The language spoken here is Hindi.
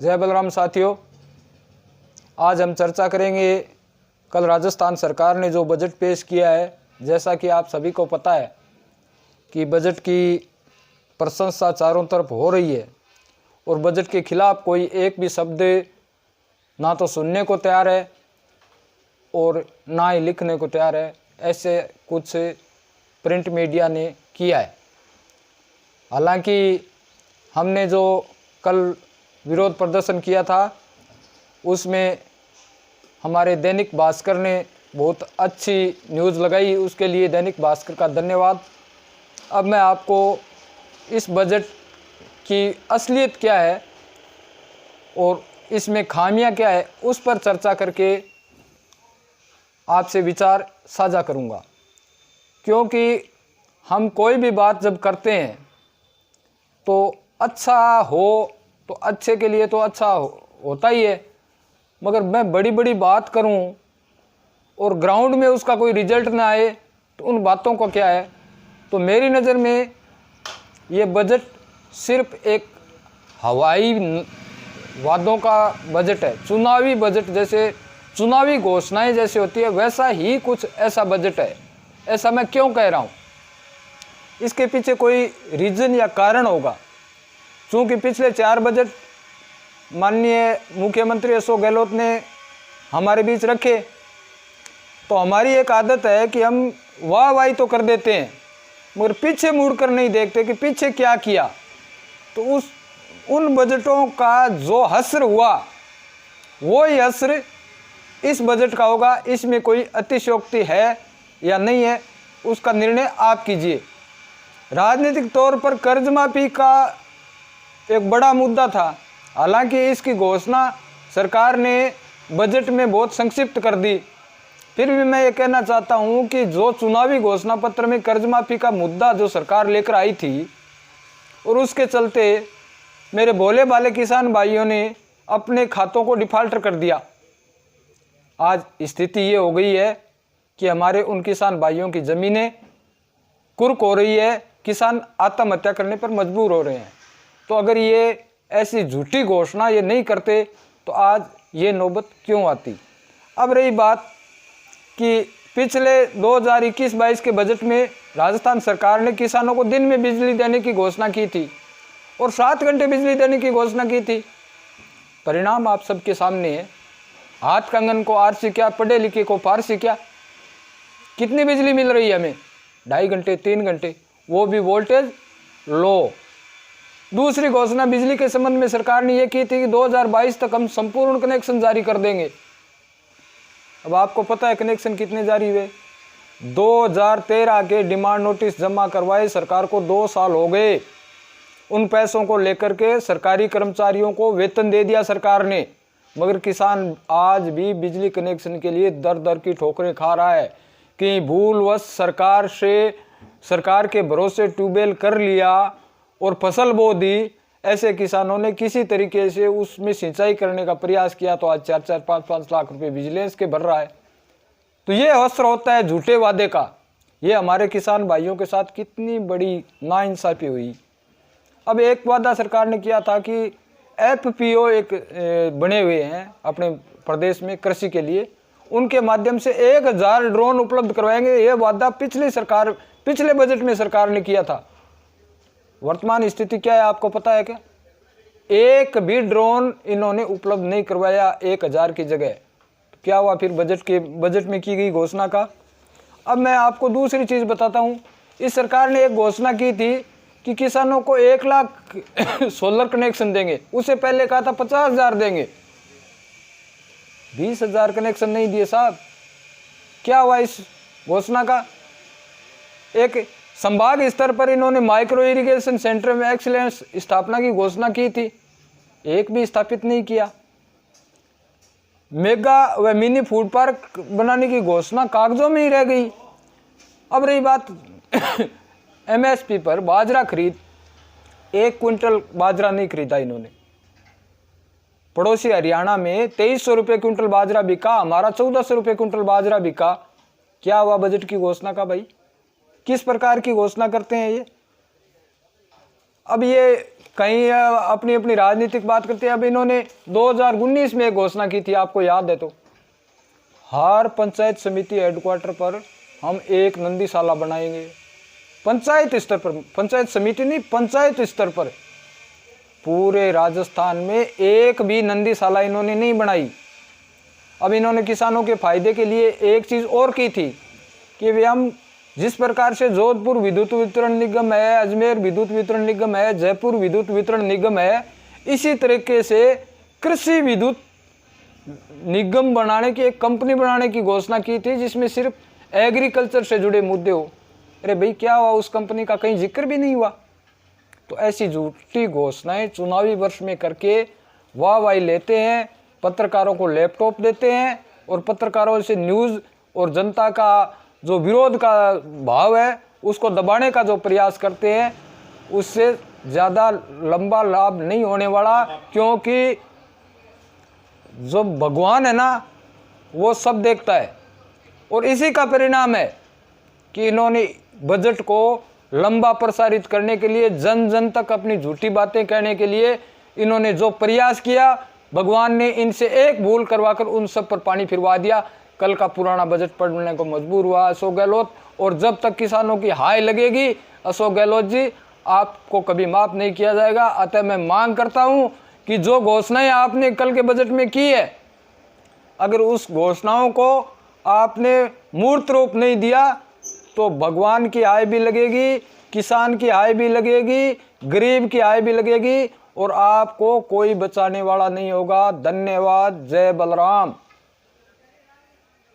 जय बलराम साथियों, आज हम चर्चा करेंगे कल राजस्थान सरकार ने जो बजट पेश किया है। जैसा कि आप सभी को पता है कि बजट की प्रशंसा चारों तरफ हो रही है और बजट के खिलाफ कोई एक भी शब्द ना तो सुनने को तैयार है और ना ही लिखने को तैयार है। ऐसे कुछ प्रिंट मीडिया ने किया है। हालांकि हमने जो कल विरोध प्रदर्शन किया था उसमें हमारे दैनिक भास्कर ने बहुत अच्छी न्यूज़ लगाई, उसके लिए दैनिक भास्कर का धन्यवाद। अब मैं आपको इस बजट की असलियत क्या है और इसमें खामियां क्या है उस पर चर्चा करके आपसे विचार साझा करूंगा। क्योंकि हम कोई भी बात जब करते हैं तो अच्छा हो तो अच्छे के लिए तो अच्छा होता ही है, मगर मैं बड़ी बड़ी बात करूं और ग्राउंड में उसका कोई रिजल्ट ना आए तो उन बातों का क्या है। तो मेरी नज़र में ये बजट सिर्फ एक हवाई वादों का बजट है, चुनावी बजट। जैसे चुनावी घोषणाएं जैसे होती है वैसा ही कुछ ऐसा बजट है। ऐसा मैं क्यों कह रहा हूँ, इसके पीछे कोई रीज़न या कारण होगा। चूँकि पिछले 4 बजट माननीय मुख्यमंत्री अशोक गहलोत ने हमारे बीच रखे, तो हमारी एक आदत है कि हम वाहवाही तो कर देते हैं मगर पीछे मुड़कर नहीं देखते कि पीछे क्या किया। तो उन बजटों का जो हश्र हुआ वो ही हश्र इस बजट का होगा। इसमें कोई अतिशयोक्ति है या नहीं है उसका निर्णय आप कीजिए। राजनीतिक तौर पर कर्ज माफी का एक बड़ा मुद्दा था, हालांकि इसकी घोषणा सरकार ने बजट में बहुत संक्षिप्त कर दी। फिर भी मैं ये कहना चाहता हूँ कि जो चुनावी घोषणा पत्र में कर्ज माफी का मुद्दा जो सरकार लेकर आई थी और उसके चलते मेरे भोले भाले किसान भाइयों ने अपने खातों को डिफाल्टर कर दिया। आज स्थिति ये हो गई है कि हमारे उन किसान भाइयों की ज़मीनें कुर्क हो रही है, किसान आत्महत्या करने पर मजबूर हो रहे हैं। तो अगर ये ऐसी झूठी घोषणा ये नहीं करते तो आज ये नौबत क्यों आती। अब रही बात कि पिछले 2021-22 के बजट में राजस्थान सरकार ने किसानों को दिन में बिजली देने की घोषणा की थी और 7 घंटे बिजली देने की घोषणा की थी। परिणाम आप सबके सामने है। हाथ कंगन को आरसी क्या, पढ़े लिखे को फारसी क्या। कितनी बिजली मिल रही है हमें? 2.5 घंटे 3 घंटे, वो भी वोल्टेज लो। दूसरी घोषणा बिजली के संबंध में सरकार ने यह की थी कि 2022 तक हम संपूर्ण कनेक्शन जारी कर देंगे। अब आपको पता है कनेक्शन कितने जारी हुए? 2013 के डिमांड नोटिस जमा करवाए सरकार को 2 साल हो गए। उन पैसों को लेकर के सरकारी कर्मचारियों को वेतन दे दिया सरकार ने, मगर किसान आज भी बिजली कनेक्शन के लिए दर दर की ठोकरें खा रहा है कि भूलवश सरकार के भरोसे ट्यूबवेल कर लिया और फसल बो दी। ऐसे किसानों ने किसी तरीके से उसमें सिंचाई करने का प्रयास किया तो आज 4-4, 5-5 लाख रुपए विजिलेंस के भर रहा है। तो ये असर होता है झूठे वादे का। ये हमारे किसान भाइयों के साथ कितनी बड़ी नाइंसाफी हुई। अब एक वादा सरकार ने किया था कि FPO एक बने हुए हैं अपने प्रदेश में कृषि के लिए, उनके माध्यम से 1000 ड्रोन उपलब्ध करवाएंगे। ये वादा पिछले बजट में सरकार ने किया था। वर्तमान स्थिति क्या है आपको पता है क्या? एक भी ड्रोन इन्होंने उपलब्ध नहीं करवाया 1000 की जगह। तो क्या हुआ फिर बजट में की गई घोषणा का? अब मैं आपको दूसरी चीज बताता हूं। इस सरकार ने एक घोषणा की थी कि किसानों को 1 लाख सोलर कनेक्शन देंगे। उससे पहले कहा था 50,000 देंगे। 20,000 कनेक्शन नहीं दिए साहब। क्या हुआ इस घोषणा का? एक संभाग स्तर पर इन्होंने माइक्रो इरिगेशन सेंटर में एक्सीलेंस स्थापना की घोषणा की थी, एक भी स्थापित नहीं किया। मेगा व मिनी फूड पार्क बनाने की घोषणा कागजों में ही रह गई। अब रही बात MSP पर बाजरा खरीद, 1 क्विंटल बाजरा नहीं खरीदा इन्होंने। पड़ोसी हरियाणा में 2300 रुपये क्विंटल बाजरा बिका, हमारा 1400 रुपये क्विंटल बाजरा बिका। क्या हुआ बजट की घोषणा का भाई? किस प्रकार की घोषणा करते हैं ये? अब ये कहीं अपनी अपनी राजनीतिक बात करते हैं। अब इन्होंने 2019 में एक घोषणा की थी, आपको याद है तो, हर पंचायत समिति हेडक्वार्टर पर हम एक नंदीशाला बनाएंगे। पंचायत स्तर पर, पंचायत समिति नहीं, पंचायत स्तर पर पूरे राजस्थान में एक भी नंदीशाला इन्होंने नहीं बनाई। अब इन्होंने किसानों के फायदे के लिए एक चीज और की थी कि वे हम जिस प्रकार से जोधपुर विद्युत वितरण निगम है, अजमेर विद्युत वितरण निगम है, जयपुर विद्युत वितरण निगम है, इसी तरीके से कृषि विद्युत निगम बनाने की, एक कंपनी बनाने की घोषणा की थी जिसमें सिर्फ एग्रीकल्चर से जुड़े मुद्दे हो। अरे भाई क्या हुआ, उस कंपनी का कहीं जिक्र भी नहीं हुआ। तो ऐसी झूठी घोषणाएं चुनावी वर्ष में करके वाहवाही लेते हैं, पत्रकारों को लैपटॉप देते हैं और पत्रकारों से न्यूज़ और जनता का जो विरोध का भाव है उसको दबाने का जो प्रयास करते हैं, उससे ज़्यादा लंबा लाभ नहीं होने वाला। क्योंकि जो भगवान है ना वो सब देखता है, और इसी का परिणाम है कि इन्होंने बजट को लंबा प्रसारित करने के लिए, जन जन तक अपनी झूठी बातें कहने के लिए इन्होंने जो प्रयास किया, भगवान ने इनसे एक भूल करवाकर उन सब पर पानी फिरवा दिया। कल का पुराना बजट पढ़ने को मजबूर हुआ अशोक गहलोत, और जब तक किसानों की हाय लगेगी अशोक गहलोत जी, आपको कभी माफ नहीं किया जाएगा। अतः मैं मांग करता हूं कि जो घोषणाएं आपने कल के बजट में की है, अगर उस घोषणाओं को आपने मूर्त रूप नहीं दिया तो भगवान की आय भी लगेगी, किसान की आय भी लगेगी, गरीब की आय भी लगेगी, और आपको कोई बचाने वाला नहीं होगा। धन्यवाद। जय बलराम।